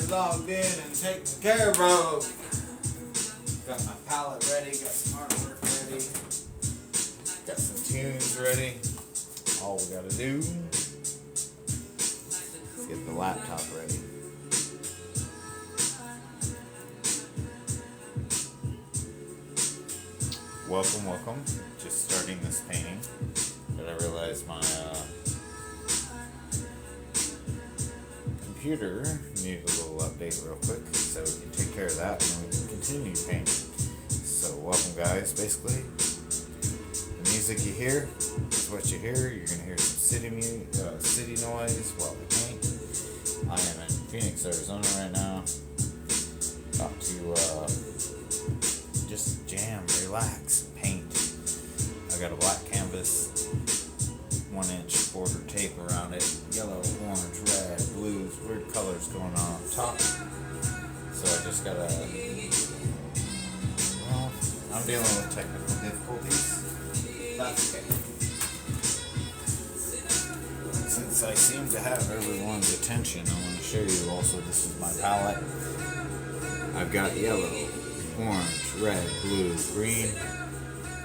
logged in and taken care of. Got my palette ready, got some artwork ready, got some tunes ready. All we gotta do is get the laptop ready. Welcome. Just starting this painting, but I realized my computer needed a little update real quick, so we can take care of that and then we can continue painting. So welcome guys. Basically, the music you hear is what you hear. You're gonna hear some city noise while we paint. I am in Phoenix, Arizona right now. About to just jam, relax, paint. I got a black canvas, 1-inch border tape around it, yellow, orange, red, blues, weird colors going on top. So I just gotta, well, I'm dealing with technical difficulties. That's okay. Since I seem to have everyone's attention, I want to show you also, this is my palette. I've got yellow, orange, red, blue, green,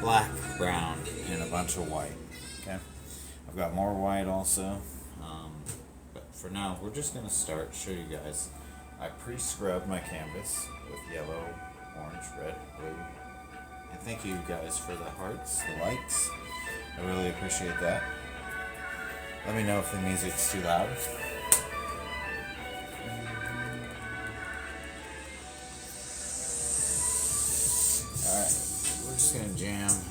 black, brown, and a bunch of white. Okay, I've got more white also, but for now we're just going to show you guys. I pre-scrubbed my canvas with yellow, orange, red, blue, and thank you guys for the hearts, the likes. I really appreciate that. Let me know if the music's too loud. Alright, we're just going to jam and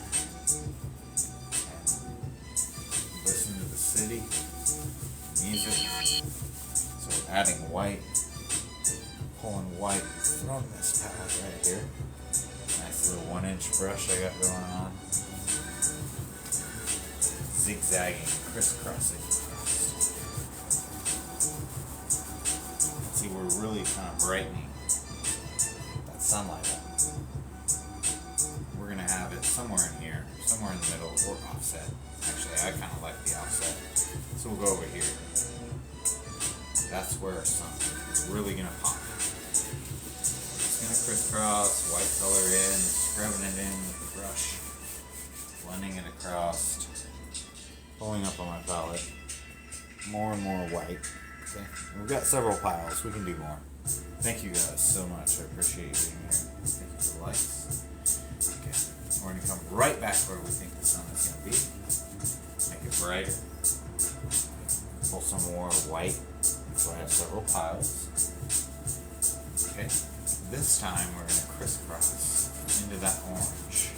listen to the city music. So adding white, pulling white from this palette right here. Nice little 1-inch brush I got going on. Zigzagging, crisscrossing. See, we're really kind of brightening that sunlight up. We're going to have it somewhere in here, somewhere in the middle, or offset. Actually, I kind of like the offset. So we'll go over here. That's where our sun is really going to pop. Just going to crisscross, white color in, scrubbing it in with the brush, blending it across, pulling up on my palette, more and more white. Okay. We've got several piles, we can do more. Thank you guys so much, I appreciate you being here. Thank you for the likes. Okay, we're going to come right back where we think the sun is going to be. Make it brighter. Pull some more white, so I have several piles. Okay, this time we're going to crisscross into that orange.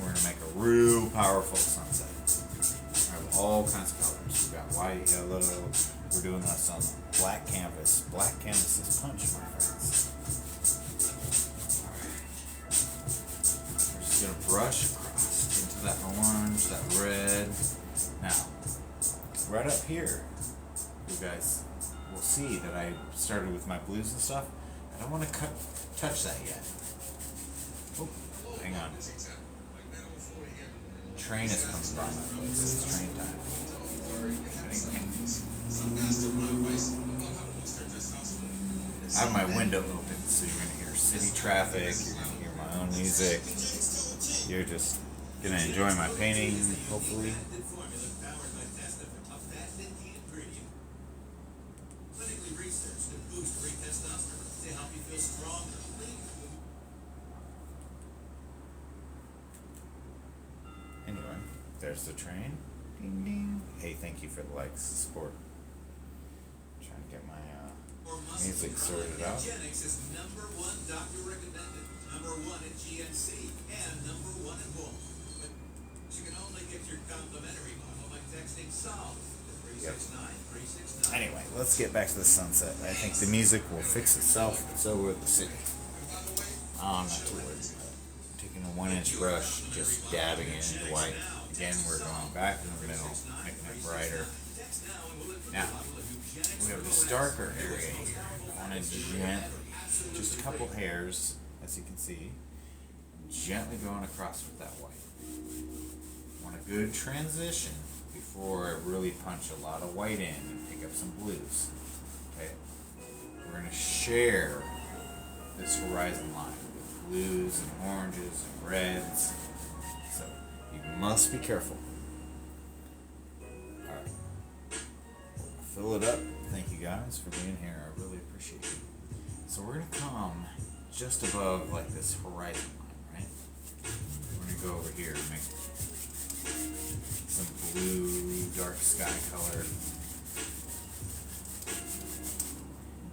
We're going to make a real powerful sunset. We have all kinds of colors. We've got white, yellow. We're doing this on black canvas. Black canvas is punch, my friends. Alright. We're just going to brush across into that orange, that red. Now, right up here, you guys will see that I started with my blues and stuff. I don't want to touch that yet. Oh, hang on. Train is coming by my place. It's train time. I have my window open, so you're going to hear city traffic, you're going to hear my own music. You're just going to enjoy my painting, hopefully. Anyway, there's the train. Ding ding. Hey, thank you for the likes, the support. Trying to get my music sorted out. Is #1 doctor recommended, #1 at GNC, and #1 at Walmart. You can only get your complimentary bottle by texting SOLVE to 369-369. Anyway, let's get back to the sunset. I think the music will fix itself. So will the city. I'm not too worried about it. Taking a 1-inch brush, just dabbing it into white. Again, we're going back and we're going to make it brighter. Now, we have this darker area here. I want to just a couple hairs, as you can see, gently going across with that white. I want a good transition before I really punch a lot of white in and pick up some blues. Okay, we're share this horizon line with blues and oranges and reds. So you must be careful. Alright. Fill it up. Thank you guys for being here. I really appreciate you. So we're going to come just above like this horizon line, right? We're going to go over here and make some blue, dark sky color.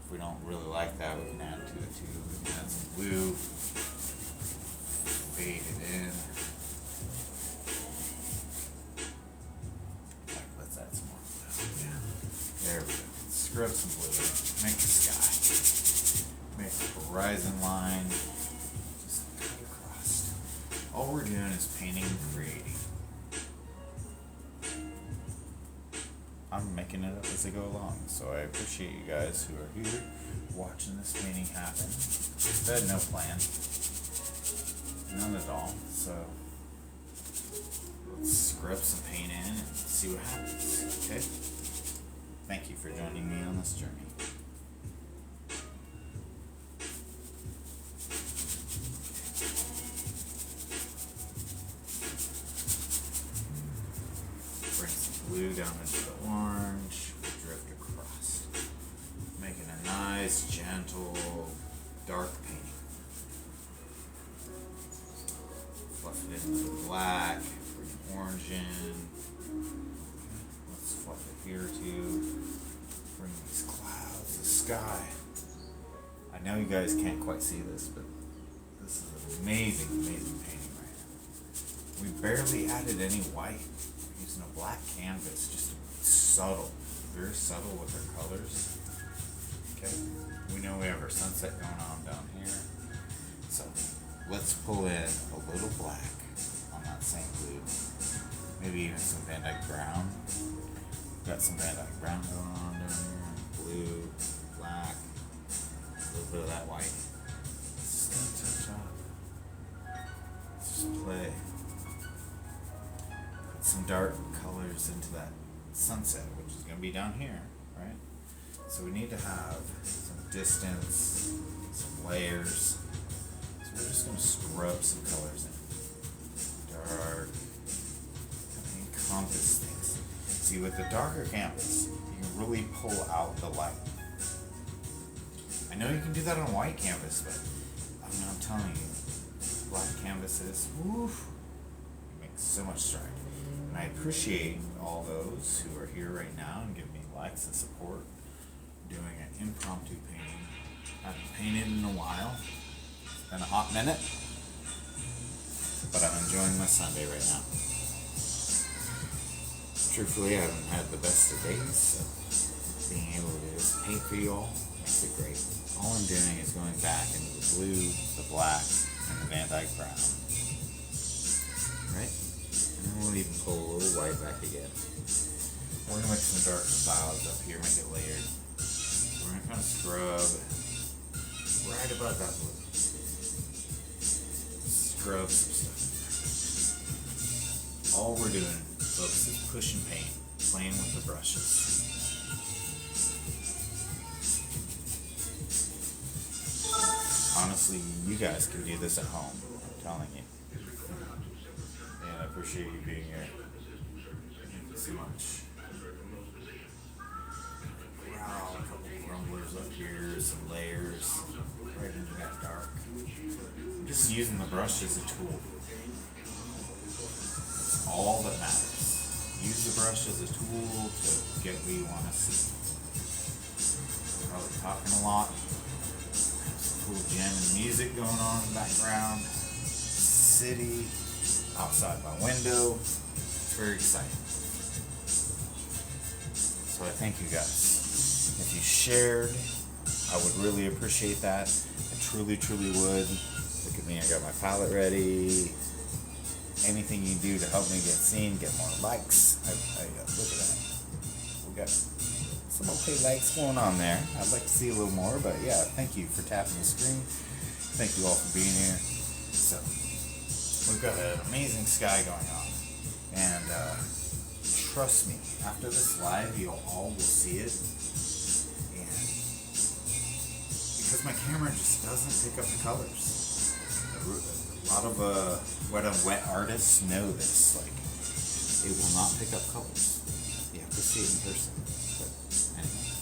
If we don't really like that, we can add to it too. We can add some blue, fade it in. Let's add some more blue. Yeah. There we go. Scrub some blue. Make the sky. Make the horizon line. Just cut across. All we're doing is painting and creating. I'm making it up as I go along, so I appreciate you guys who are here watching this painting happen. I had no plan, none at all, so let's scrub some paint in and see what happens, okay? Thank you for joining me on this journey. Bring some blue down into the orange, drift across, making a nice, gentle, dark painting. Fluff it into the black, bring orange in. Let's fluff it here too. Bring these clouds, the sky. I know you guys can't quite see this, but this is an amazing, amazing painting right now. We barely added any white. We're using a black canvas, just subtle, very subtle with our colors. Okay, we know we have our sunset going on down here. So let's pull in a little black on that same blue. Maybe even some Van Dyke brown. Got some Van Dyke brown going on down here. Blue, black, a little bit of that white. Just gonna touch off. Let's just play. Put some dark colors into that sunset, which is gonna be down here, right? So we need to have some distance, some layers. So we're just gonna scrub some colors in. Dark. Encompass things. See, with the darker canvas, you can really pull out the light. I know you can do that on white canvas, but I'm telling you, black canvases, woof, it makes so much stride. And I appreciate all those who are here right now and give me likes and support. Doing an impromptu painting. I haven't painted in a while. It's been a hot minute, but I'm enjoying my Sunday right now. Truthfully, I haven't had the best of days, so being able to just paint for you all makes it great. All I'm doing is going back into the blue, the black, and the Van Dyke brown. Right? And then we'll even pull a little white back again. We're going to make some dark clouds up here, make it layered. We're going to kind of scrub right above that blue. Scrub some stuff. All we're doing, folks, is pushing paint, playing with the brushes. Honestly, you guys can do this at home, I'm telling you. And I appreciate you being here. Thank you so much. Wow, a couple grumblers up here, some layers, right into that dark. I'm just using the brush as a tool. That's all that matters. Use the brush as a tool to get what you want to see. Probably talking a lot. Cool jamming music going on in the background. City outside my window. It's very exciting. So I thank you guys. If you shared, I would really appreciate that. I truly, truly would. Look at me, I got my palette ready. Anything you do to help me get seen, get more likes. Look at that. We got some okay likes going on there. I'd like to see a little more, but yeah, thank you for tapping the screen. Thank you all for being here. So, we've got an amazing sky going on. And trust me, after this live, you all will see it. And because my camera just doesn't pick up the colors. A lot of wet artists know this. Like, it will not pick up colors. You have to see it in person. But anyway,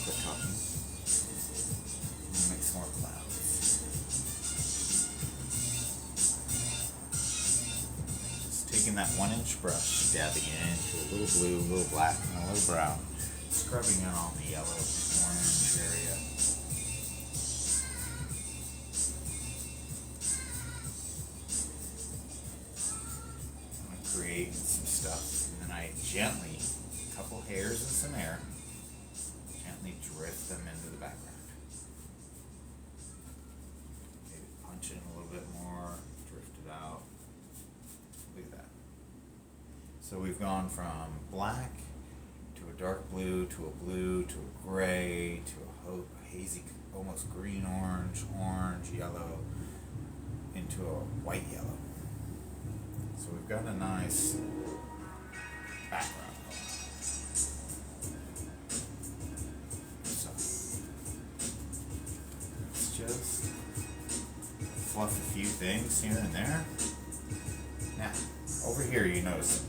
quit talking. I'm gonna make some more clouds. Just taking that 1-inch brush, dabbing it into a little blue, a little black, and a little brown, scrubbing it on the yellow, orange area. Create some stuff, and then I gently, a couple hairs and some air, gently drift them into the background. Maybe punch in a little bit more, drift it out. Look at that. So we've gone from black to a dark blue to a blue to a gray to a hazy, almost green orange, yellow, into a white yellow. So we've got a nice background. So let's just fluff a few things here and there. Now, over here you notice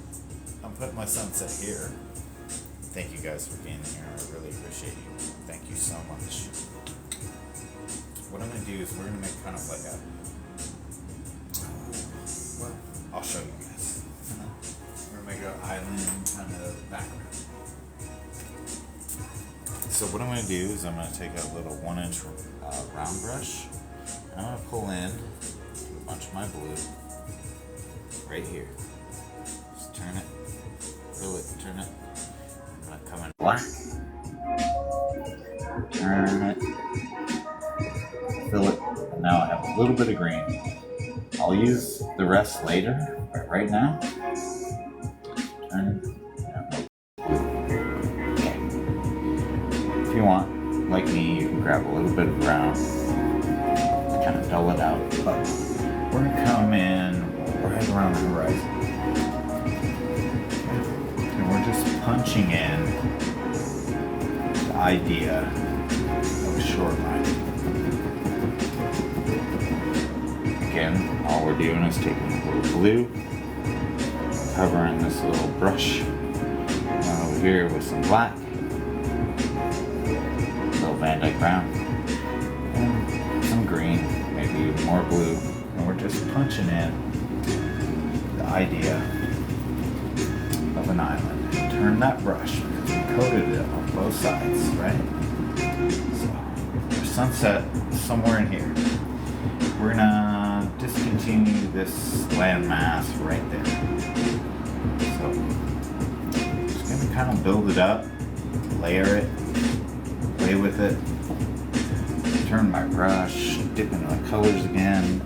I'm putting my sunset here. Thank you guys for being here. I really appreciate you. Thank you so much. What I'm going to do is we're going to make kind of like a, well, I'll show you guys. We're going to make an island kind of background. So what I'm going to do is I'm going to take a little 1-inch round brush. And I'm going to pull in a bunch of my blue right here. Just turn it, fill it, turn it. I'm going to come in black. Turn it, fill it. And now I have a little bit of green. I'll use the rest later, but right now, turn it. Okay. If you want, like me, you can grab a little bit of brown, kind of dull it out, but we're going to come in right around the horizon. And we're just punching in the idea of a short line. Again, all we're doing is taking a little blue, covering this little brush over here with some black, a little Van Dyke brown, and some green, maybe more blue, and we're just punching in the idea of an island. Turn that brush because we coated it on both sides, right? So, our sunset is somewhere in here. We're gonna discontinue this landmass right there. So, just gonna kind of build it up, layer it, play with it, turn my brush, dip into the colors again.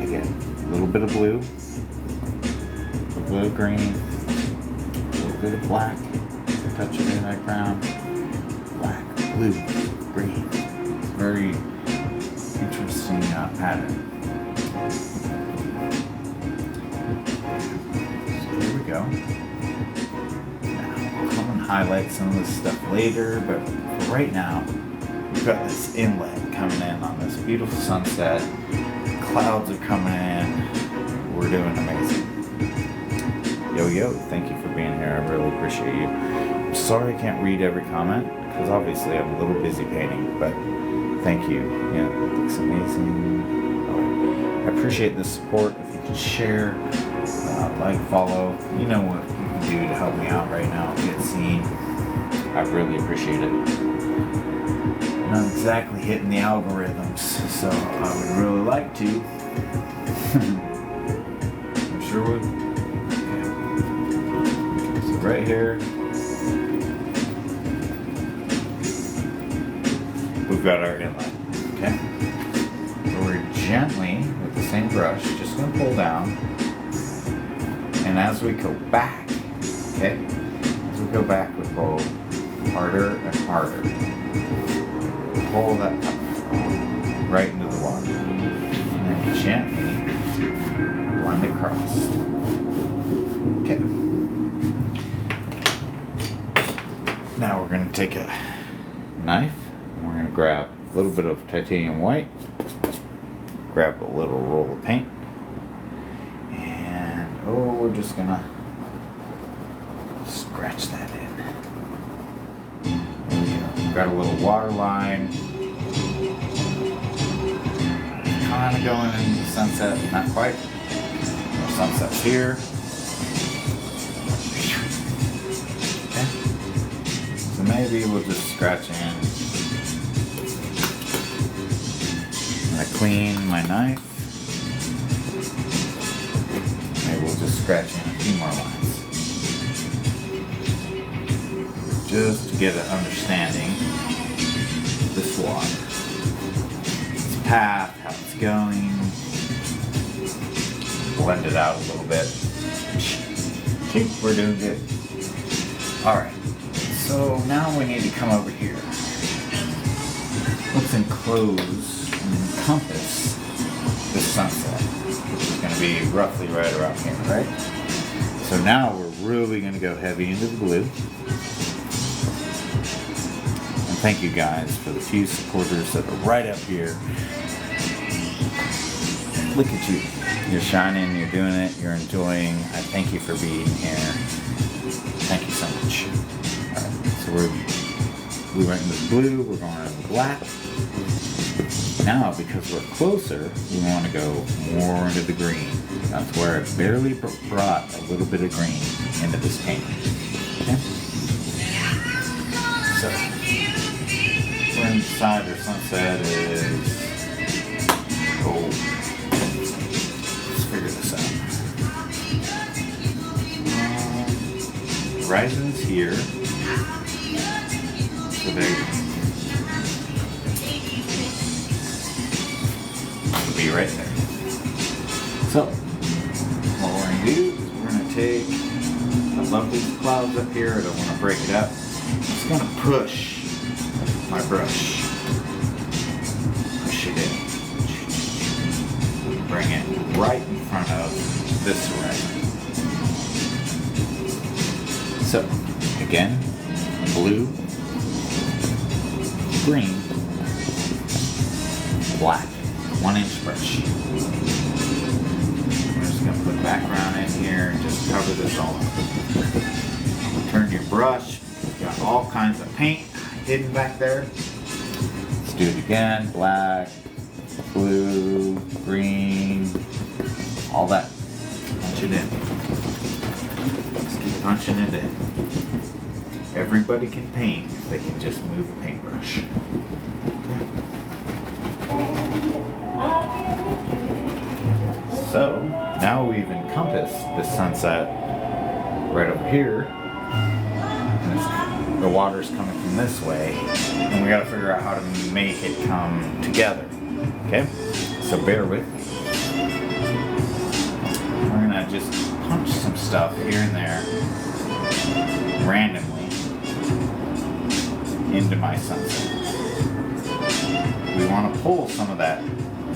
Again, a little bit of blue, a little bit of green, a little bit of black, touch of Van Dyke brown, black, blue, green. It's very interesting pattern. So here we go. Now we'll come and highlight some of this stuff later, but for right now, we've got this inlet coming in on this beautiful sunset. Clouds are coming in. We're doing amazing. Yo, thank you for being here. I really appreciate you. I'm sorry I can't read every comment, because obviously I'm a little busy painting, but thank you. Yeah, it looks amazing. I appreciate the support. If you could share, like, follow, you know what you can do to help me out right now, get seen. I really appreciate it. Not exactly hitting the algorithms, so I would really like to. I'm sure would. Okay. So right here, we've got our inlet. Okay. So we're gently, with the same brush, just going to pull down. And as we go back, okay, as we go back, we pull harder and harder. Pull that right into the water. And then gently blend across. Okay. Now we're going to take a knife and we're going to grab a little bit of titanium white. Grab a little roll of paint. And we're just gonna scratch that in. There we go. Got a little water line. Kind of going into the sunset, not quite. The sunset's here. Okay. So maybe we'll just scratch in. I clean my knife. Maybe we'll just scratch in a few more lines. Just to get an understanding of this water. Its path, how it's going. Blend it out a little bit. We're doing good. Alright, so now we need to come over here. Let's enclose and encompass this sunset, which is going to be roughly right around here, right? So now we're really going to go heavy into the blue. And thank you guys for the few supporters that are right up here. Look at you. You're shining, you're doing it, you're enjoying. I thank you for being here. Thank you so much. Alright, so we went into the blue, we're going into the black. Now, because we're closer, we want to go more into the green. That's where I barely brought a little bit of green into this painting. Okay? So, we're inside our sunset is gold. Let's figure this out. Horizon's here. So there you go. Be right there. So, what we're going to do is we're going to take, I love these clouds up here, I don't want to break it up. I'm just going to push my brush. Push it in. Bring it right in front of this horizon. So, again, blue, green, black. 1-inch brush. We're just going to put background in here and just cover this all up. Turn your brush. You've got all kinds of paint hidden back there. Let's do it again. Black, blue, green, all that. Punch it in. Just keep punching it in. Everybody can paint if they can just move a paintbrush. Okay. So, now we've encompassed the sunset right over here. And the water's coming from this way. And we gotta figure out how to make it come together. Okay? So bear with me. We're gonna just punch some stuff here and there randomly into my sunset. We want to pull some of that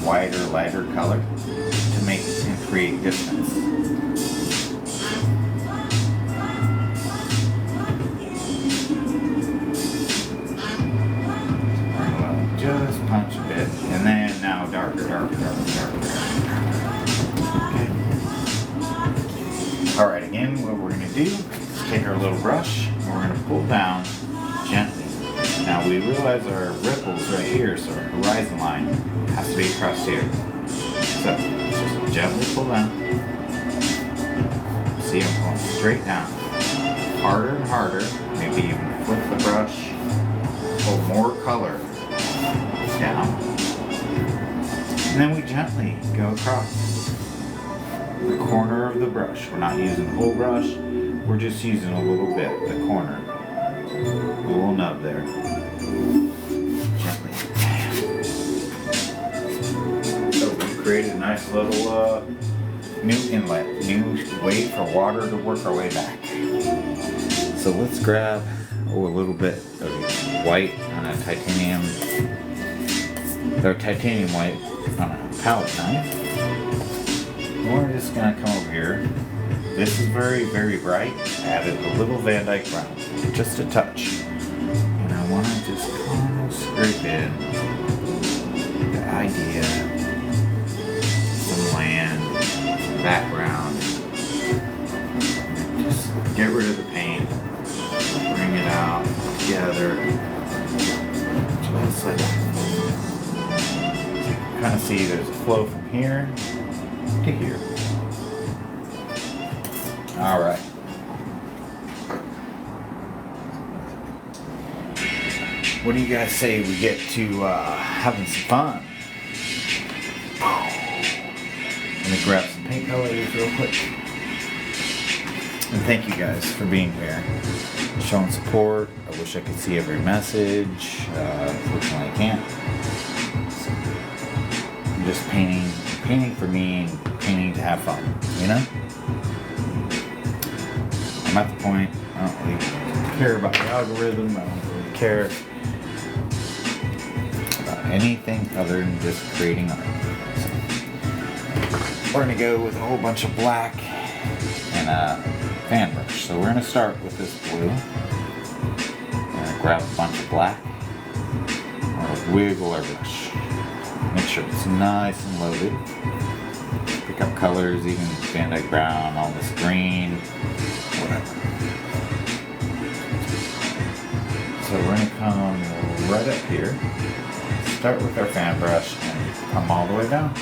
whiter, lighter color to make and create distance. We'll just punch a bit, and then now darker, darker, darker, darker, darker. Okay. All right, again, what we're going to do is take our little brush, and we're going to pull down gently. Now we realize our ripples right here, so our horizon line has to be across here. So just gently pull down. See, I'm going straight down. Harder and harder. Maybe even flip the brush. Pull more color down. And then we gently go across the corner of the brush. We're not using the whole brush. We're just using a little bit, the corner. A little nub there. Gently. So we created a nice little new inlet, new way for water to work our way back. So let's grab a little bit of white on a titanium white on a palette knife. And we're just gonna come over here. This is very, very bright. Added a little Van Dyke brown, just a touch. And I want to just kind of scrape in see there's a flow from here to here. All right. What do you guys say we get to having some fun? I'm gonna grab some paint colors real quick. And thank you guys for being here, showing support. I wish I could see every message. Unfortunately, I can't. So, I'm just painting for me and painting to have fun, you know? I'm at the point, I don't really care about the algorithm. I don't really care about anything other than just creating art. So, we're gonna go with a whole bunch of black and a fan brush. So we're gonna start with this blue. We're gonna grab a bunch of black. We're gonna wiggle our brush. Make sure it's nice and loaded. Pick up colors, even Van Dyke brown, all this green, whatever. So we're gonna come right up here, start with our fan brush, and come all the way down.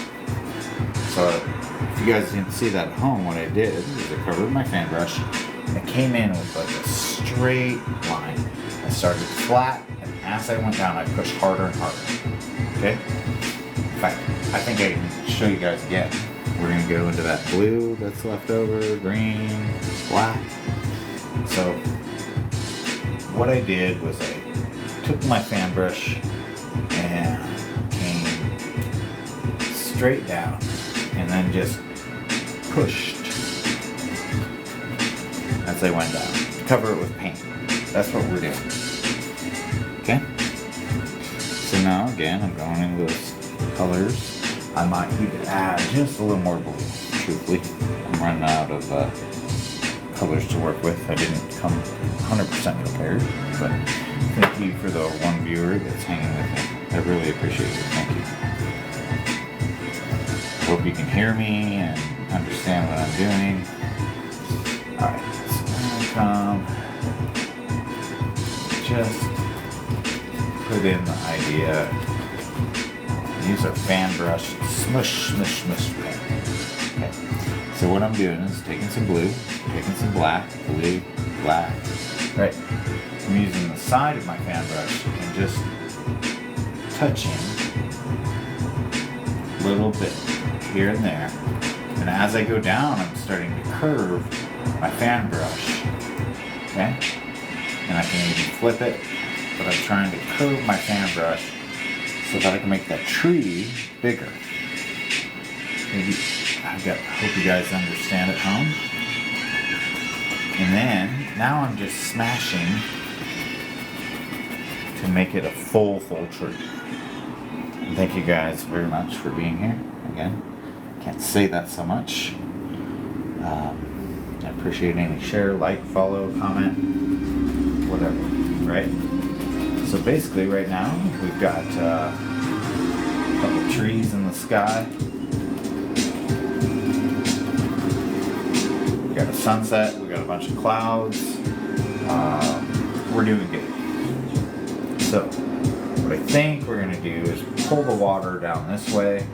So if you guys didn't see that at home, what I did is I covered my fan brush and I came in with like a straight line. I started flat, and as I went down, I pushed harder and harder. Okay? In fact, I think I can show you guys again. We're gonna go into that blue that's left over, green, black. So what I did was I took my fan brush and came straight down and then just pushed as I went down. Cover it with paint. That's what we're doing. Okay? So now again, I'm going into those colors. I might need to add just a little more blue, truthfully. I'm running out of colors to work with. I didn't come 100% prepared, but thank you for the one viewer that's hanging with me. I really appreciate it. Thank you. Hope you can hear me and understand what I'm doing. Alright, so I'm gonna come, just put in the idea, use our fan brush, smush, smush, smush. Okay, so what I'm doing is taking some blue, taking some black, blue, black, right? I'm using the side of my fan brush and just touching a little bit here and there. And as I go down, I'm starting to curve my fan brush, okay? And I can even flip it, but I'm trying to curve my fan brush so that I can make that tree bigger. Maybe, hope you guys understand at home. And then, now I'm just smashing to make it a full tree. And thank you guys very much for being here again. Can't say that so much. I appreciate any share, like, follow, comment, whatever, right? So basically right now we've got a couple trees in the sky. We got a sunset, we got a bunch of clouds. We're doing good. So what I think we're gonna do is pull the water down this way.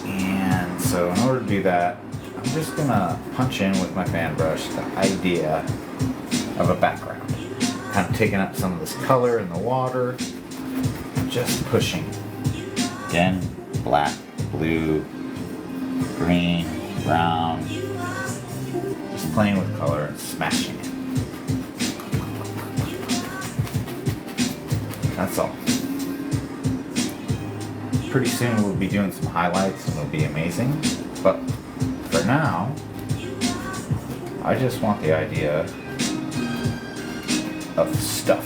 And so in order to do that, I'm just gonna punch in with my fan brush the idea of a background. Kind of taking up some of this color in the water, just pushing. Again, black, blue, green, brown, just playing with color and smashing it. That's all. Pretty soon we'll be doing some highlights and it'll be amazing, but for now, I just want the idea of stuff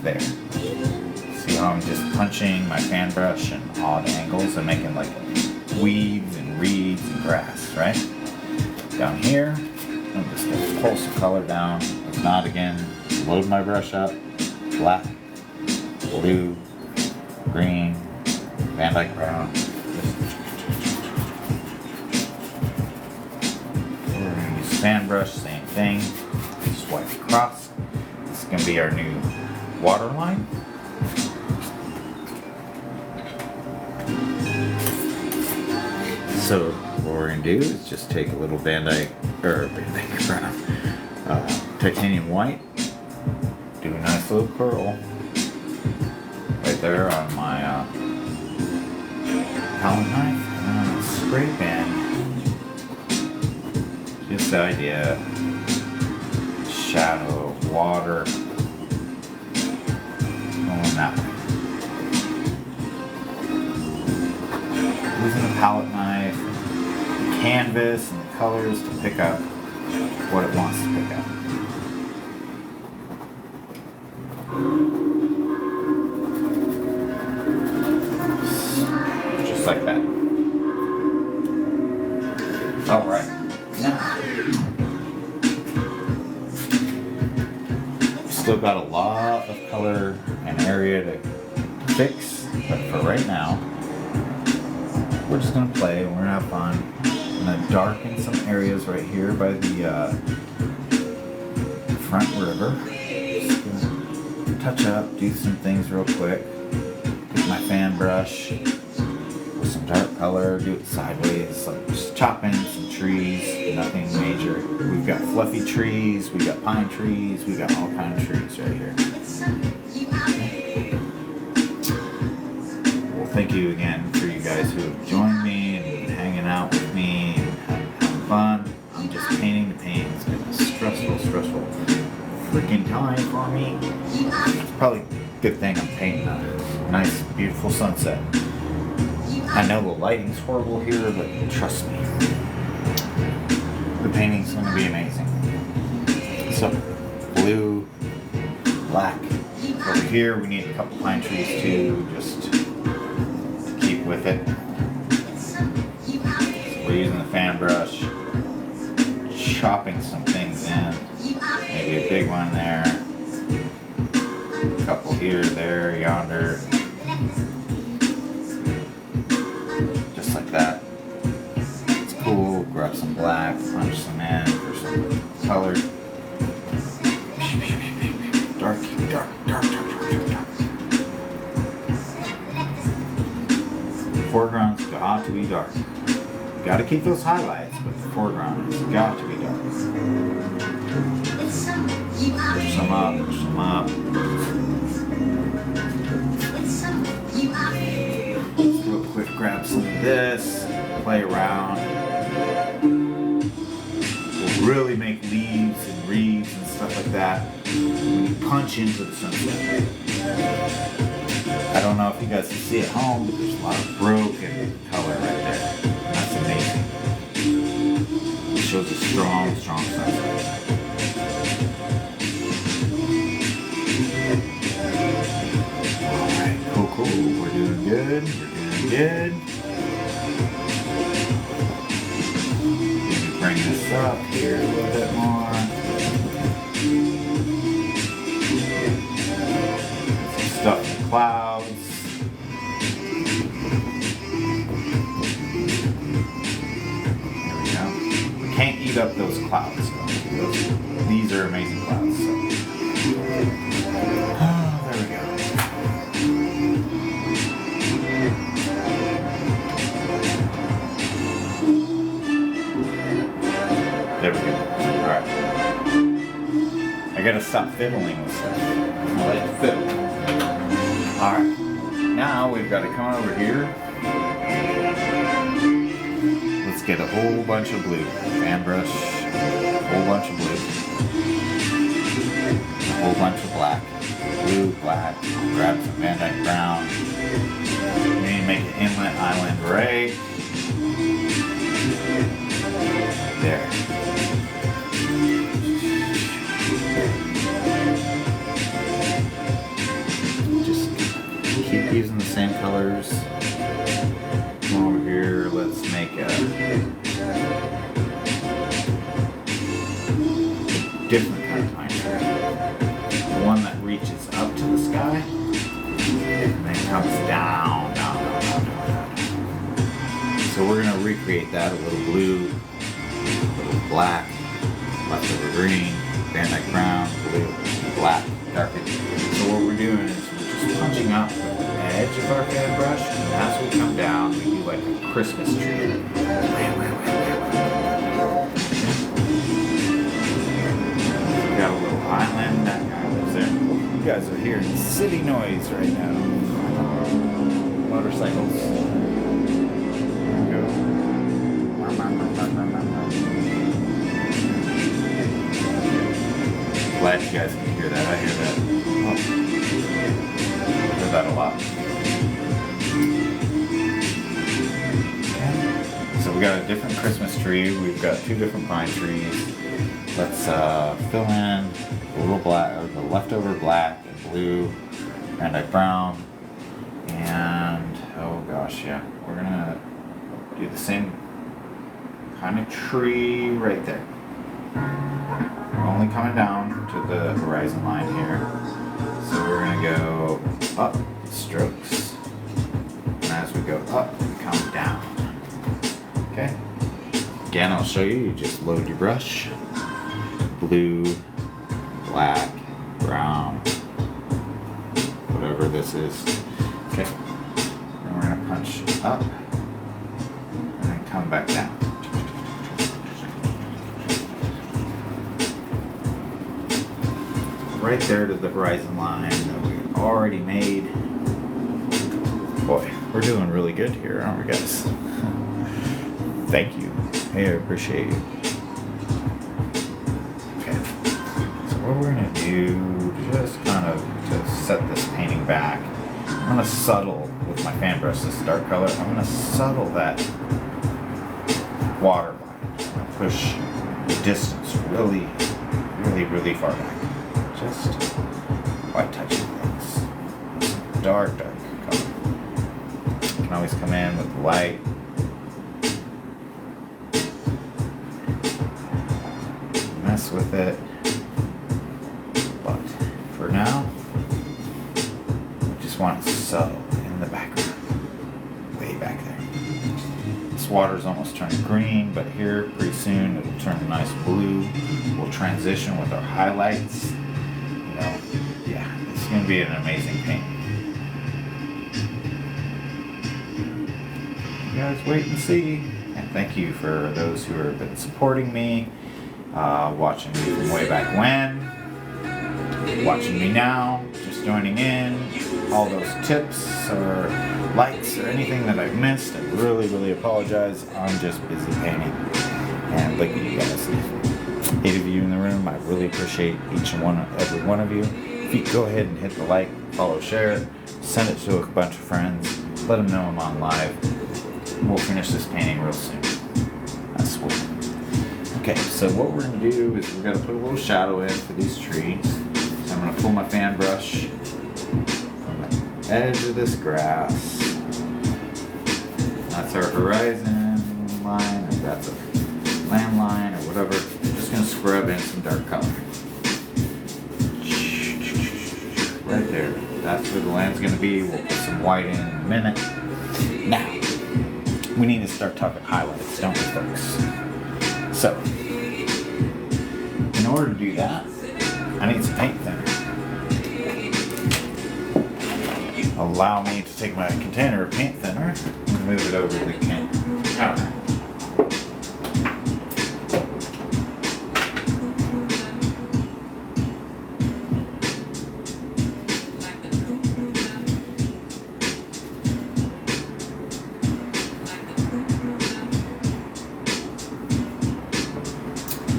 there. See how I'm just punching my fan brush in odd angles and making like weeds and reeds and grass, right? Down here, I'm just gonna pull some color down. If not, again, load my brush up, black, blue, green, Van Dyke brown. We're gonna use fan brush, same thing. Just wipe across. This is gonna be our new water line. So what we're gonna do is just take a little Van Dyke brown, titanium white, do a nice little curl right there on my palette knife, and spray pen. Just the idea, shadow, water, going that way. Using the palette knife, the canvas, and the colors to pick up what it wants to pick up. Just like that. Alright. Now, still got a lot of color and area to fix, but for right now, we're just gonna play and we're gonna have fun. I'm gonna darken some areas right here by the front river. Just gonna touch up, do some things real quick. Take my fan brush with some dark color, do it sideways, like just chop in some trees, nothing major. We've got fluffy trees, we got pine trees, we got all kinds of trees right here. Thank you again for you guys who have joined me and hanging out with me and having fun. I'm just painting the paint. It's been a stressful freaking time for me. It's probably a good thing I'm painting a nice, beautiful sunset. I know the lighting's horrible here, but trust me, the painting's going to be amazing. So, blue, black. Over here, we need a couple pine trees too, just with it. So we're using the fan brush, chopping some things in. Maybe a big one there, a couple here, there, yonder. Just like that. It's cool. Grab some black, punch some in for some color. Dark. Foreground's got to be dark. You gotta keep those highlights, but the foreground has got to be dark. Push some up. Let's real quick grab some of this, play around. We'll really make leaves and reeds and stuff like that when you punch into the sunset. I don't know if you guys can see at home, but there's a lot of broken color right there. That's amazing. It shows a strong sunset. Alright, cool. We're doing good. Maybe bring this up here a little bit more. Some stuff in the clouds. Can't eat up those clouds. So these are amazing clouds. So. There we go. There we go. Alright. I gotta stop fiddling with stuff. I like to fiddle. Alright. Now we've got to come over here. Let's get a whole bunch of blue. Fan brush, a whole bunch of blue. A whole bunch of black. Blue, black. Grab some Van Dyke brown. We need to make an inlet island right there. Just keep using the same colors. Come over here, let's make a different kind of pine tree. One that reaches up to the sky and then comes down. So we're going to recreate that, a little blue, a little black, leftover green, Van Dyke brown, blue, black, darken. So what we're doing is we're just punching up with the edge of our fan brush, and as we come down, we do like a Christmas tree. We got a little island. That guy lives there. You guys are hearing city noise right now. Motorcycles. There we go. Glad you guys can hear that. I hear that. Oh. I hear that a lot. Okay. So we got a different Christmas tree. We've got 2 different pine trees. Let's fill in a little black, or the leftover black and blue, and a brown, and oh gosh, yeah, we're gonna do the same kind of tree right there. We're only coming down to the horizon line here, so we're gonna go up strokes, and as we go up, we come down. Okay. Again, I'll show you. You just load your brush. Blue, black, brown, whatever this is. Okay. And we're gonna punch up and then come back down. Right there to the horizon line that we already made. Boy, we're doing really good here, aren't we, guys? Thank you. Hey, I appreciate you. What we're going to do, just kind of to set this painting back, I'm going to subtle with my fan brush, this dark color, I'm going to subtle that water line. I'm going to push the distance really, really, really far back. Just by touching things. Dark, dark color. You can always come in with the light. Mess with it. For now, we just want it subtle in the background, way back there. This water's almost turning green, but here pretty soon it'll turn a nice blue. We'll transition with our highlights. You know, yeah, it's going to be an amazing paint. You guys wait and see. And thank you for those who have been supporting me, watching me from way back when. Watching me now, just joining in, all those tips or likes or anything that I've missed, I really, really apologize. I'm just busy painting and looking at you guys. 8 of you in the room, I really appreciate each and every one of you. If you go ahead and hit the like, follow, share, send it to a bunch of friends, let them know I'm on live. We'll finish this painting real soon. That's sweet. Okay, so what we're going to do is we're going to put a little shadow in for these trees. I'm going to pull my fan brush from the edge of this grass. That's our horizon line, or that's a land line, or whatever. I'm just going to scrub in some dark color. Right there. That's where the land's going to be. We'll put some white in a minute. Now, we need to start talking highlights, don't we, folks? So, in order to do that, I need some paint thinner. Allow me to take my container of paint thinner and move it over to the counter.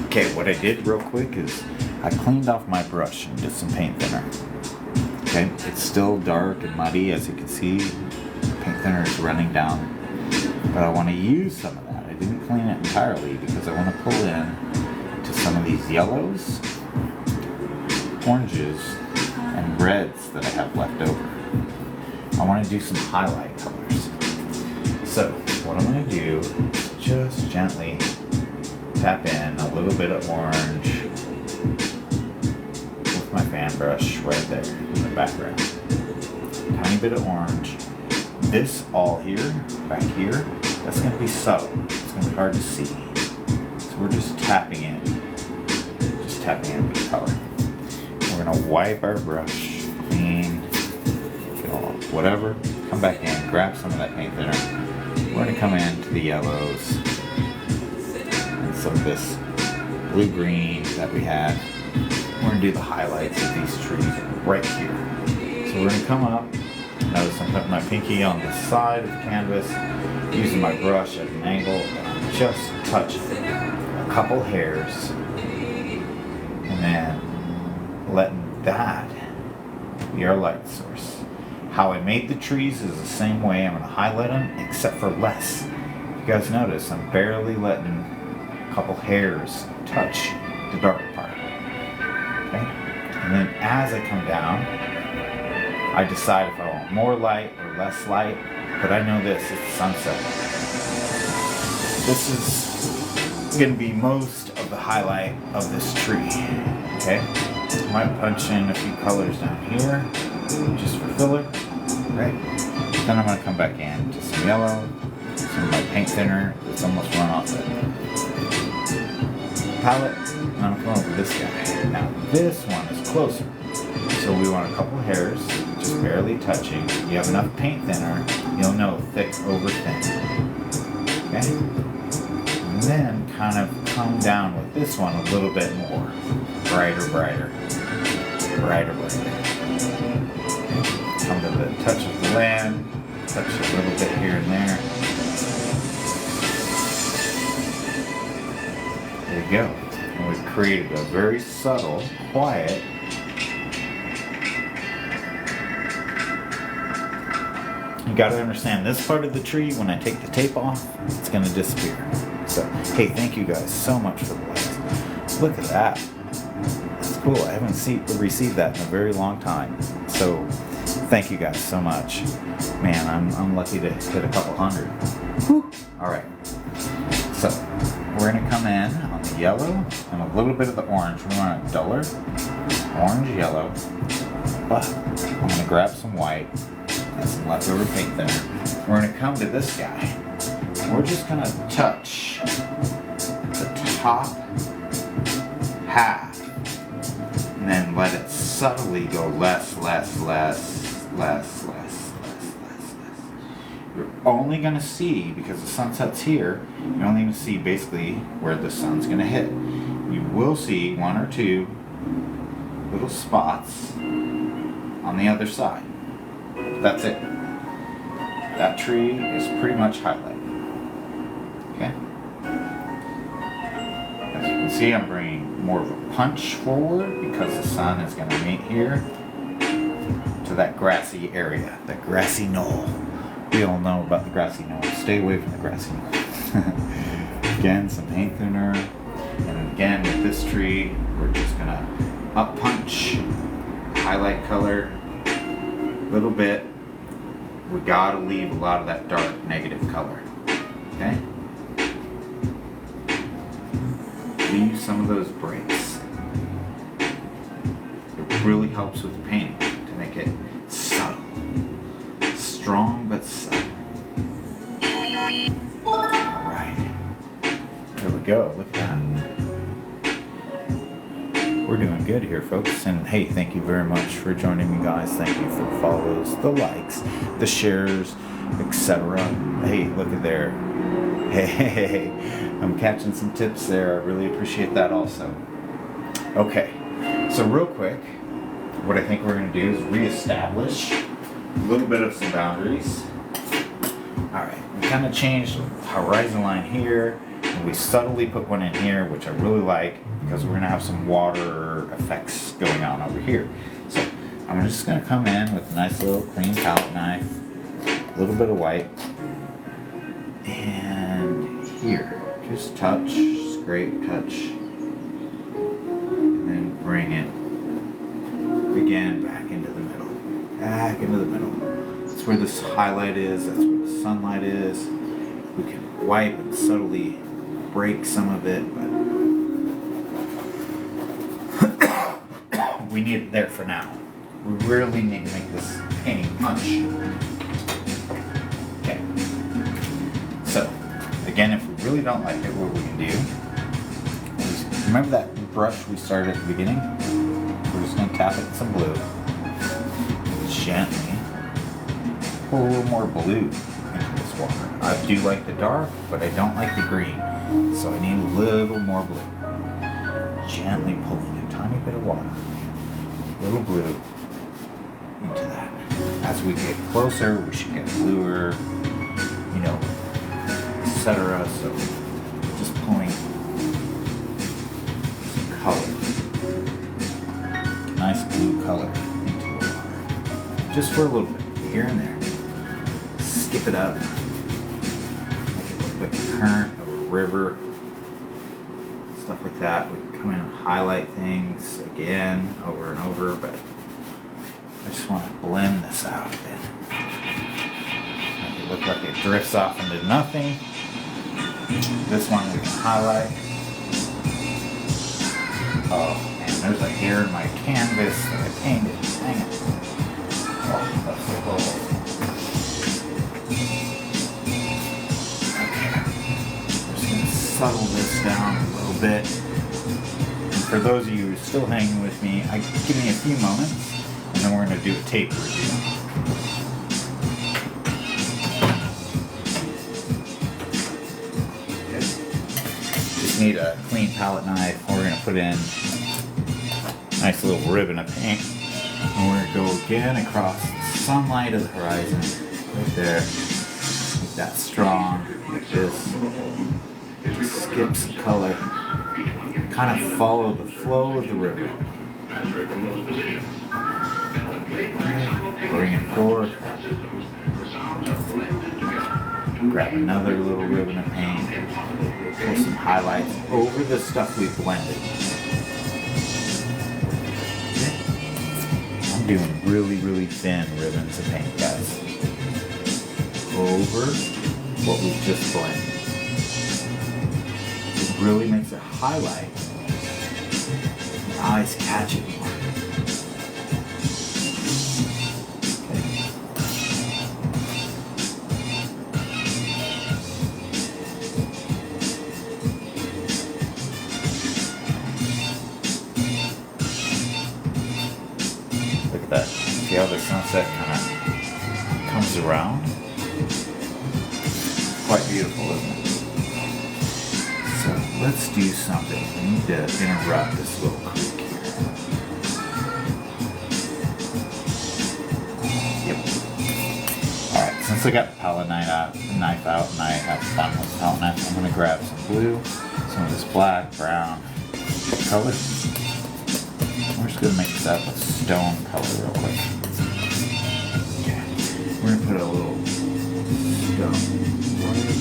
Okay, what I did real quick is I cleaned off my brush and did some paint thinner. Okay, it's still dark and muddy, as you can see. Paint thinner is running down, but I want to use some of that. I didn't clean it entirely because I want to pull in to some of these yellows, oranges, and reds that I have left over. I want to do some highlight colors. So what I'm going to do is just gently tap in a little bit of orange with my fan brush right there in the background. Tiny bit of orange. This all here, back here, that's going to be subtle. It's going to be hard to see. So we're just tapping in. Just tapping in with the color. We're going to wipe our brush clean whatever. Come back in, grab some of that paint thinner. We're gonna come into the yellows and some of this blue-green that we had. We're gonna do the highlights of these trees right here. So we're gonna come up. Notice I'm putting my pinky on the side of the canvas, using my brush at an angle, and I'm just touching a couple hairs, and then letting that be our light source. How I made the trees is the same way. I'm gonna highlight them, except for less. You guys notice I'm barely letting a couple hairs touch the dark part. Okay? And then as I come down, I decide if I want more light or less light, but I know this, it's sunset. This is gonna be most of the highlight of this tree, okay? I might punch in a few colors down here, just for filler, right? Then I'm gonna come back in to some yellow, some of my paint thinner that's almost run off the palette, and I'm gonna come over this guy. Now this one is closer, so we want a couple hairs, just barely touching. You have enough paint thinner, you'll know thick over thin. Okay? And then kind of come down with this one a little bit more. Brighter, brighter. Brighter, brighter. Come to the touch of the land, touch a little bit here and there. There you go. And we've created a very subtle, quiet, you gotta understand this part of the tree, when I take the tape off, it's gonna disappear. So, hey, thank you guys so much for the likes. Look at that. That's cool. I haven't received that in a very long time. So, thank you guys so much. Man, I'm lucky to hit a couple hundred. Whew. All right. So, we're gonna come in on the yellow and a little bit of the orange. We want a duller orange yellow, but I'm gonna grab some white. Some leftover paint there. We're going to come to this guy. We're just going to touch the top half and then let it subtly go less. You're only going to see, because the sunset's here, you're only going to see basically where the sun's going to hit. You will see one or two little spots on the other side. That's it. That tree is pretty much highlighted. Okay? As you can see, I'm bringing more of a punch forward because the sun is going to meet here to that grassy area, that grassy knoll. We all know about the grassy knoll. Stay away from the grassy knoll. Again, some paint thinner. And again, with this tree, we're just going to up punch, highlight color, little bit. We gotta leave a lot of that dark negative color. Okay? Leave some of those breaks. It really helps with the painting to make it subtle. Strong but subtle. Alright. There we go. Look at that. We're doing good here, folks. And hey, thank you very much for joining me, guys. Thank you for the follows, the likes, the shares, etc. Hey, look at there. Hey, I'm catching some tips there. I really appreciate that also. Okay, so real quick, what I think we're going to do is reestablish a little bit of some boundaries. Alright, we kind of changed the horizon line here. And we subtly put one in here, which I really like, because we're going to have some water effects going on over here. So I'm just going to come in with a nice little clean palette knife, a little bit of white, and here, just touch, scrape, touch, and then bring it again back into the middle, That's where this highlight is, that's where the sunlight is. We can wipe and subtly break some of it, but we need it there for now. We really need to make this painting punch. Okay. So, again, if we really don't like it, what we can do is, remember that brush we started at the beginning? We're just going to tap it in some blue. Gently pull a little more blue into this water. I do like the dark, but I don't like the green. So I need a little more blue. Gently pulling a tiny bit of water, a little blue into that. As we get closer, we should get bluer, you know, etc. So just pulling some color, nice blue color into the water, just for a little bit, here and there. Skip it up, make it look like a current of a river, stuff like that. We can come in and highlight things again over and over, but I just want to blend this out a bit. Make it look like it drifts off into nothing. This one we can highlight. Oh man, there's a hair in my canvas that I painted. Dang it. Oh, that's so horrible. Okay. I'm just going to settle this down a little bit. And for those of you who are still hanging with me, give me a few moments, and then we're going to do a tape review. Need a clean palette knife. We're going to put in a nice little ribbon of paint, and we're going to go again across the sunlight of the horizon right there. Make that strong like this. Just skip some color, kind of follow the flow of the river. Bring it forward, grab another little ribbon of paint, pull some highlights over the stuff we blended. I'm doing really thin ribbons of paint, guys, over what we've just blended. It really makes it highlight. The eyes catch it more. See how the sunset kind of comes around? Quite beautiful, isn't it? So let's do something. We need to interrupt this little creek here. Yep. Alright, since I got the palette knife out and I have fun with the palette knife, I'm going to grab some blue, some of this black, brown color. We're just going to mix that with stone color real quick. Okay. We're going to put a little stone right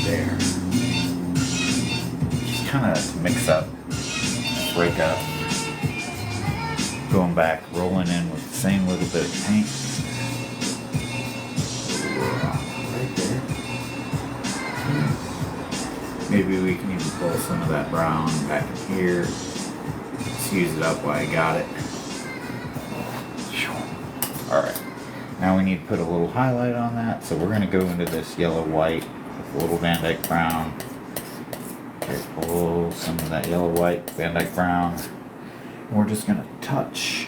there. Just kind of mix up, break up. Going back, rolling in with the same little bit of paint. Right there. Maybe we can even pull some of that brown back in here. Use it up while I got it. Alright, now we need to put a little highlight on that, so we're going to go into this yellow white with a little Van Dyke brown. Okay, pull some of that yellow white Van Dyke brown. And we're just going to touch,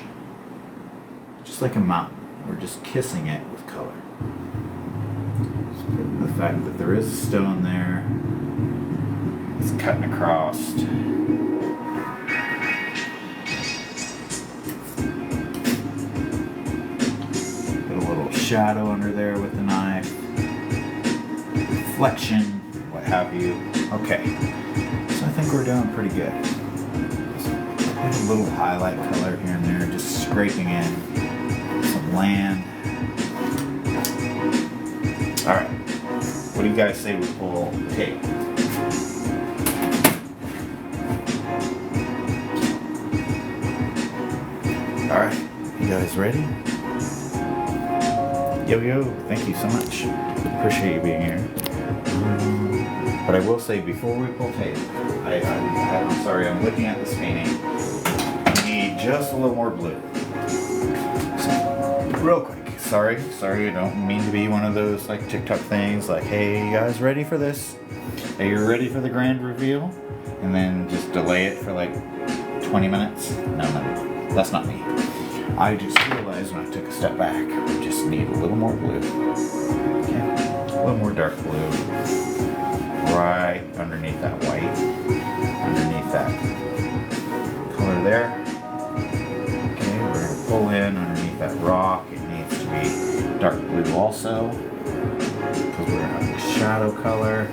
just like a mountain, we're just kissing it with color. Just put the fact that there is a stone there, it's cutting across. Shadow under there with the knife, reflection, what have you. Okay, so I think we're doing pretty good. A little highlight color here and there, just scraping in some land. Alright, what do you guys say we pull tape? Alright, you guys ready? Yo, thank you so much. Appreciate you being here. But I will say, before we pull tape, I'm sorry, I'm looking at this painting. I need just a little more blue. So, real quick, sorry, I don't mean to be one of those like TikTok things like, hey, you guys ready for this? Are you ready for the grand reveal? And then just delay it for like 20 minutes? No, that's not me. I just realized when I took a step back, just just need a little more blue. Okay, a little more dark blue. Right underneath that white. Underneath that color there. Okay, we're going to pull in underneath that rock. It needs to be dark blue also, because we're going to have the shadow color.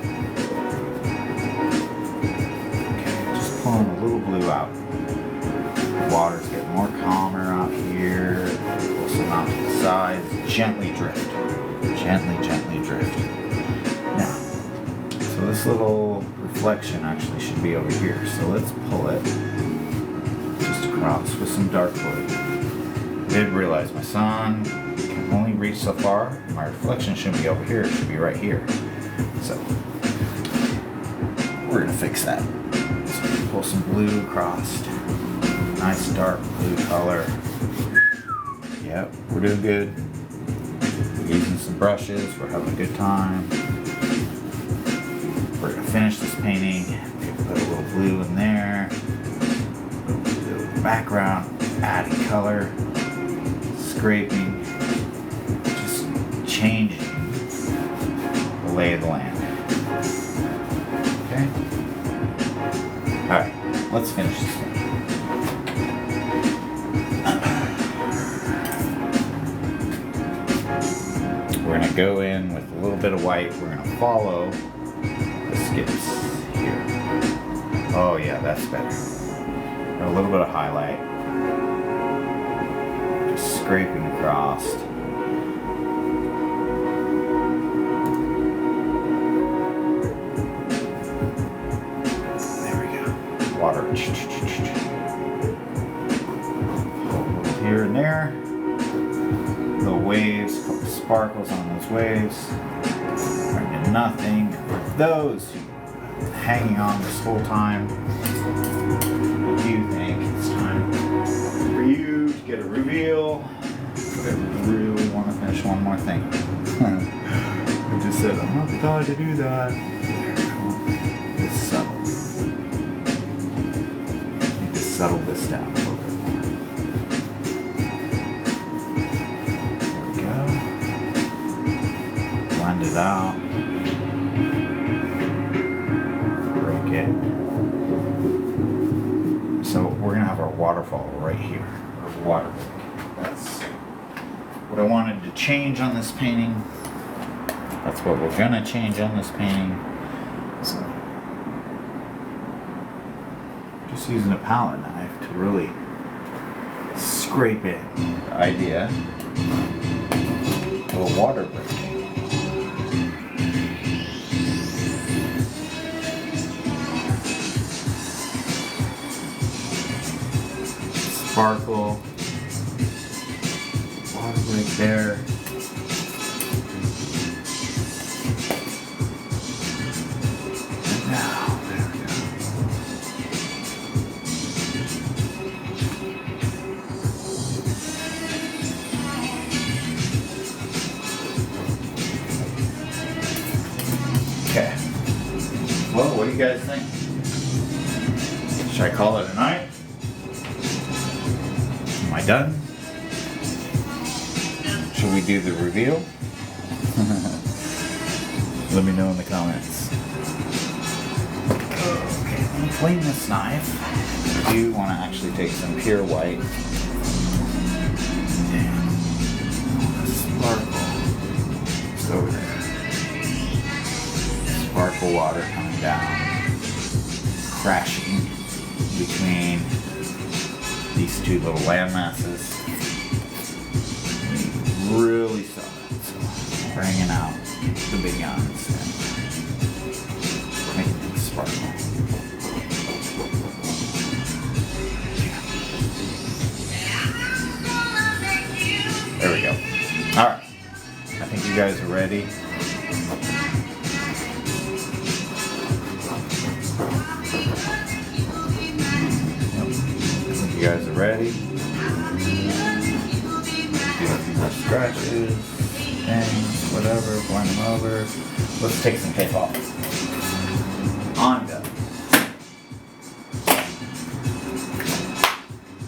Okay, just pulling a little blue out. The water's getting more calmer out here. Pull some out to the sides. Gently drift. Gently, gently drift. Now, so this little reflection actually should be over here. So let's pull it just across with some dark blue. I did realize my sun can only reach so far. My reflection shouldn't be over here. It should be right here. So we're gonna fix that. So pull some blue across. Nice dark blue color. Yep, we're doing good. We're using some brushes. We're having a good time. We're gonna finish this painting. We're gonna put a little blue in there. A little blue in the background. Adding color. Scraping. Just changing the lay of the land. Okay? Alright, let's finish this thing. We're going to go in with a little bit of white. We're going to follow the skips here. Oh yeah, that's better. A little bit of highlight. Just scraping across. There we go. Water. Here and there. The waves, a couple sparkles on those waves. Turn to nothing. For those who are hanging on this whole time, what do you think? It's time for you to get a reveal. But I really want to finish one more thing. I just said, I'm not the guy to do that. It's subtle. Need to settle this down a little bit more. Blend it out. Break it. So we're gonna have our waterfall right here. Our water break. That's what I wanted to change on this painting. That's what we're gonna change on this painting. So just using a palette knife to really scrape it. The idea of a water break. Sparkle, water break there. And now, there we go. Okay. Well, what do you guys think? Should I call it a night? Am I done? Should we do the reveal? Let me know in the comments. Okay, let me clean this knife. I do want to actually take some pure white and sparkle just over there. Sparkle water coming down, crashing between these two little land masses. Really solid. So bringing out the big guns and making them sparkle. There we go. Alright. I think you guys are ready. You guys are ready. Do a few more scratches, things, whatever, blend them over. Let's take some tape off. I'm done.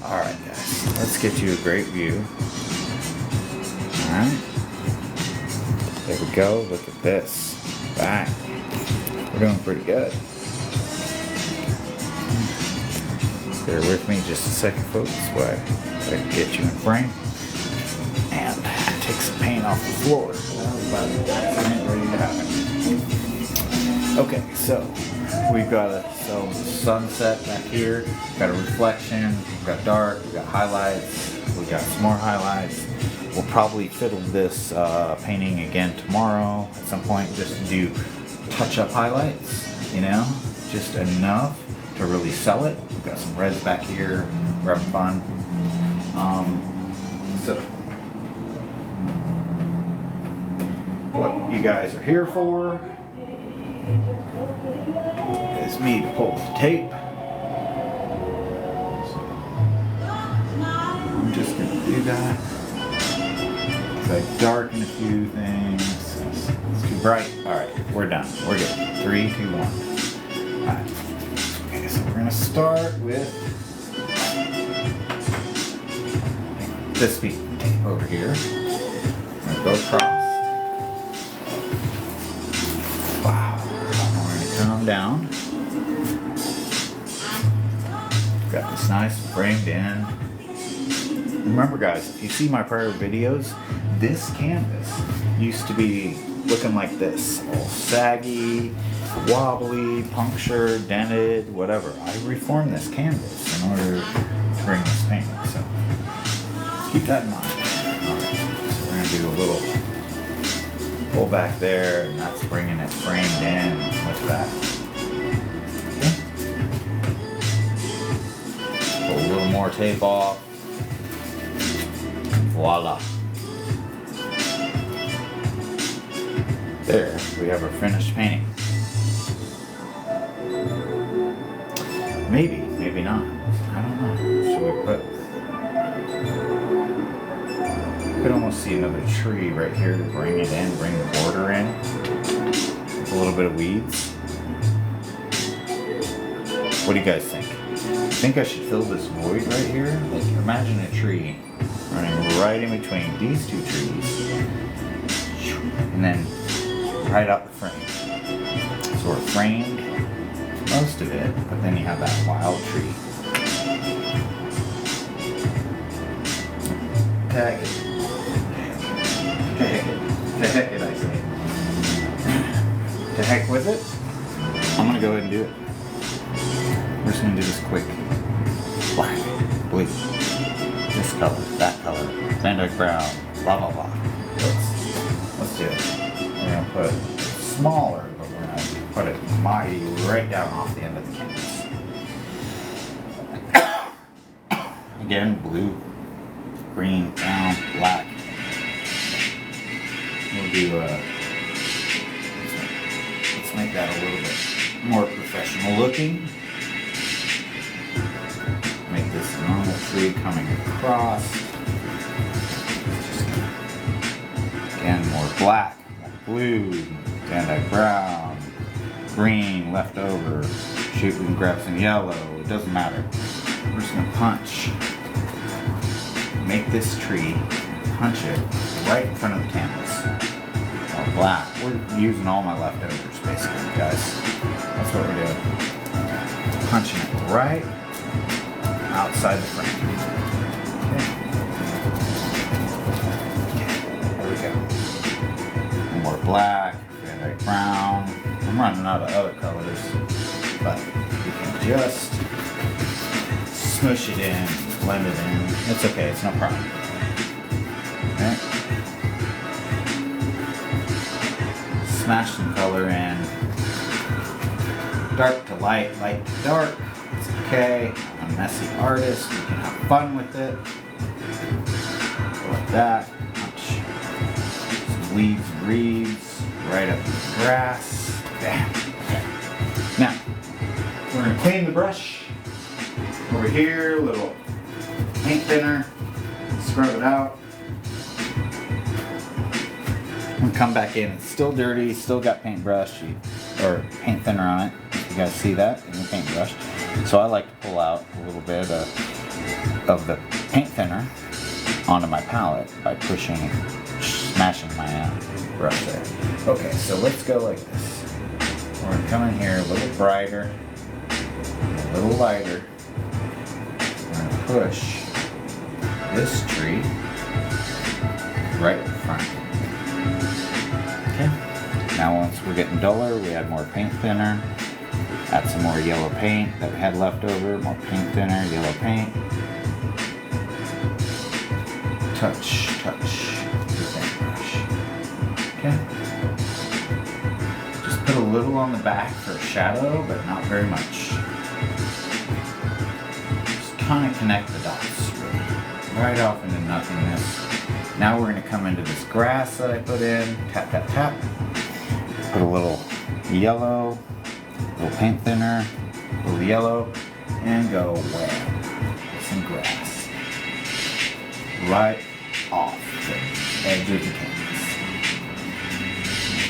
Alright guys, let's get you a great view. Alright. There we go. Look at this. Bang. We're doing pretty good. Bear with me just a second, folks, while I can get you in frame. And take some paint off the floor. Accident ready to happen. Okay, so we've got some sunset back here. We've got a reflection. We've got dark. We've got highlights. We've got some more highlights. We'll probably fiddle this painting again tomorrow at some point, just to do touch-up highlights. You know, just enough to really sell it. We've got some reds back here. We're having fun. So what you guys are here for is me to pull the tape. So I'm just gonna do that. So I darken a few things. It's too bright. Alright, we're done. We're good. 3, 2, 1. Alright. Okay, so we're gonna start with this piece of tape over here. I'm gonna go across. Wow. We're gonna come down. Got this nice framed in. Remember guys, if you see my prior videos, this canvas used to be looking like this. All saggy, wobbly, punctured, dented, whatever. I reformed this canvas in order to bring this painting, so keep that in mind. Alright, so we're going to do a little pull back there, and that's bringing it framed in with that. Okay. Pull a little more tape off. Voila. There, we have our finished painting. Maybe, maybe not. I don't know. Should we put... You could almost see another tree right here to bring it in, bring the border in. With a little bit of weeds. What do you guys think? I think I should fill this void right here. Like, imagine a tree running right in between these two trees. And then right out the frame. So we're framed most of it, but then you have that wild tree. Tag it. To heck it, I say. To heck with it. I'm gonna go ahead and do it. We're just gonna do this quick. Black, blue, this color, that color, Van Dyke brown, blah blah blah. Let's do it. We're gonna put it smaller, but we're gonna put it mighty right down off the end of the canvas. Again, blue, green, brown, black. We'll do let's make that a little bit more professional looking. Make this a normal tree coming across. Again, more black, more blue, Van Dyke brown, green left over. Shoot, we can grab some yellow. It doesn't matter. We're just gonna punch. Make this tree, punch it right in front of the canvas. Or black. We're using all my leftovers, basically, guys. That's what we're doing. Punching it right outside the frame. Okay. There we go. More black, Van Dyke brown. I'm running out of other colors, but you can just smush it in, blend it in. It's okay, it's no problem. Okay. Smash some color in. Dark to light, light to dark. It's okay. I'm a messy artist. You can have fun with it. Go like that. Punch some weeds and reeds right up in the grass. Bam. Okay. Now, we're going to clean the brush. Over here, a little paint thinner. Scrub it out. I'm going to come back in. It's still dirty. Still got paintbrush or paint thinner on it. You guys see that in the paintbrush. So I like to pull out a little bit of the paint thinner onto my palette by pushing, smashing my brush there. Okay, so let's go like this. We're gonna come in here a little brighter, a little lighter. We're gonna push this tree right in front. Okay. Now once we're getting duller, we add more paint thinner. Add some more yellow paint that we had left over. More paint thinner, yellow paint. Touch, touch. Okay. Just put a little on the back for a shadow, but not very much. Just kind of connect the dots, really. Right off into nothingness. Now we're going to come into this grass that I put in. Tap, tap, tap. Put a little yellow, a little paint thinner, a little yellow, and go wham. Some grass. Right off the edge of the canvas.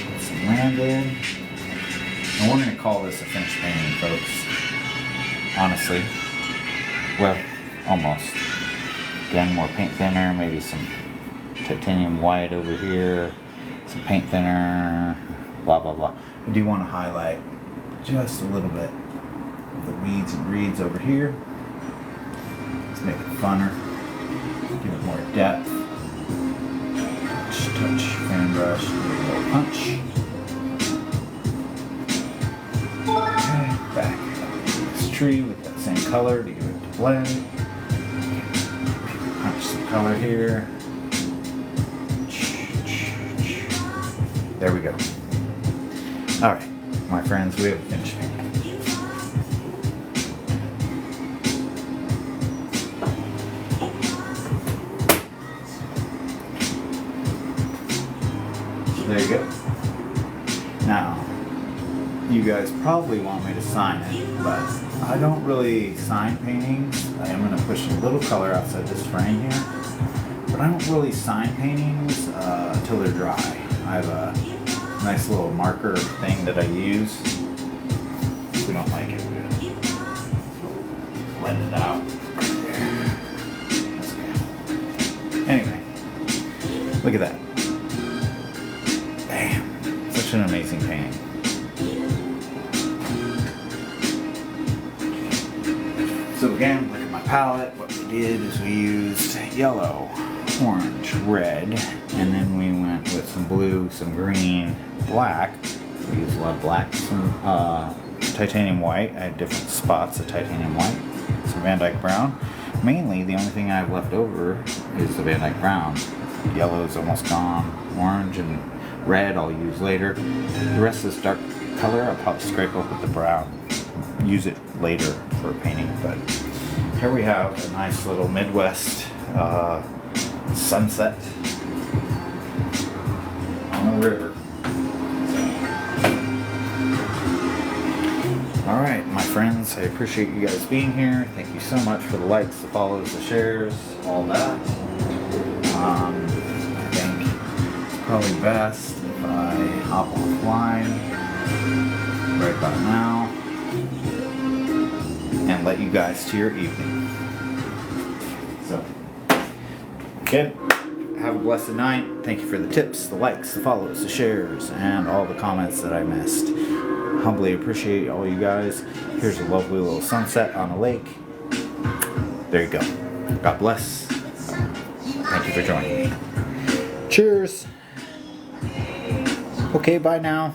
Put some land in. And we're going to call this a finished painting, folks. Honestly. Well, almost. Again, more paint thinner, maybe some titanium white over here, some paint thinner, blah, blah, blah. I do want to highlight just a little bit of the weeds and reeds over here. Let's make it funner. Give it more depth. Touch, touch, fan brush, give it a little punch. Okay, back up to this tree with that same color to give it a blend. Punch some color here. There we go. Alright, my friends, we have a finished painting. So there you go. Now, you guys probably want me to sign it, but I don't really sign paintings. I am going to push a little color outside this frame here. But I don't really sign paintings until they're dry. I have a nice little marker thing that I use. If we don't like it, we're going to blend it out right there. That's good. Anyway, look at that. Bam. Such an amazing painting. So again, look at my palette. What we did is we used yellow, orange, red, and then we went with some blue, some green, black. We used a lot of black, some titanium white. I had different spots of titanium white, some Van Dyke brown. Mainly, the only thing I have left over is the Van Dyke brown. Yellow is almost gone. Orange and red I'll use later. The rest of this dark color I'll probably scrape up with the brown. Use it later for painting, but here we have a nice little Midwest sunset on the river. Alright, my friends, I appreciate you guys being here. Thank you so much for the likes, the follows, the shares, all that. I think it's probably best if I hop offline right about now and let you guys to your evening. So, again, have a blessed night. Thank you for the tips, the likes, the follows, the shares, and all the comments that I missed. Humbly appreciate all you guys. Here's a lovely little sunset on a lake. There you go. God bless. Thank you for joining me. Cheers. Okay, bye now.